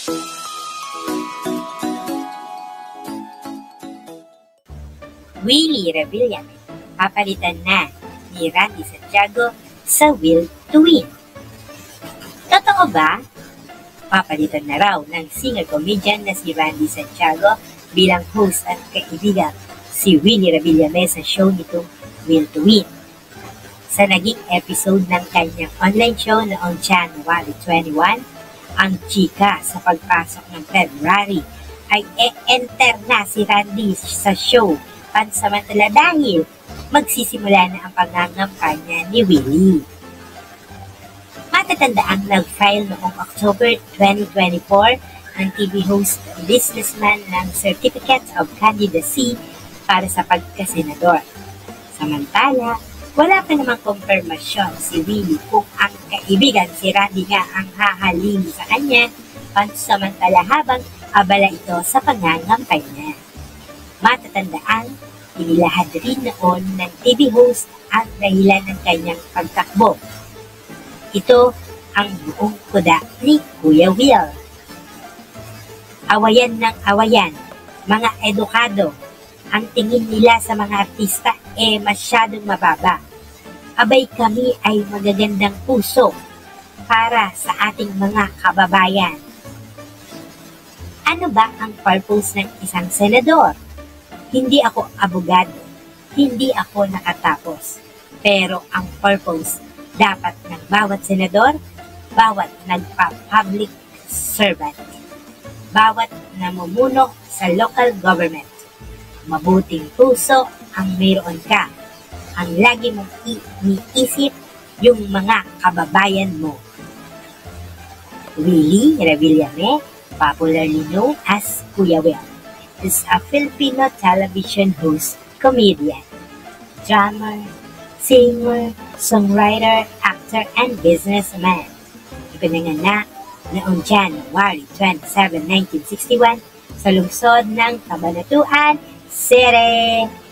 Willie Revilla, papalitan na ni Randy Santiago sa Will to Win. Totoo ba? Papalitan na raw ng singer-comedian na si Randy Santiago bilang host at kaibigan si Willie Revilla sa show nitong Will to Win. Sa naging episode ng kanyang online show noong January 21, ang chika sa pagpasok ng February ay e-enter na si Randy sa show pansamantala dahil magsisimula na ang pangangampanya ni Willie. Matatandaan nag-file noong October 2024 ang TV host businessman ng Certificate of Candidacy para sa pagkasenador. Samantala, wala pa namang konfirmasyon si Willie kung ang kaibigan si Randy nga ang hahalin sa kanya pansamantala habang abala ito sa pangangampanya. Matatandaan, inilahad rin noon ng TV host ang dahilan ng kanyang pagtakbo. Ito ang buong kuda ni Kuya Will. Awayan ng awayan, mga edukado, ang tingin nila sa mga artista masyadong mababa. Abay kami ay magagandang puso para sa ating mga kababayan. Ano ba ang purpose ng isang senador? Hindi ako abogado, hindi ako nakatapos. Pero ang purpose dapat ng bawat senador, bawat nagpa-public servant, bawat namumuno sa local government. Mabuting puso ang mayroon ka. Ang lagi mong iniisip yung mga kababayan mo. Willie Revilla, popularly known as Kuya Will, is a Filipino television host, comedian, drummer, singer, songwriter, actor, and businessman. Ipinanganak noong January 27, 1961 sa lungsod ng Cabanatuan City.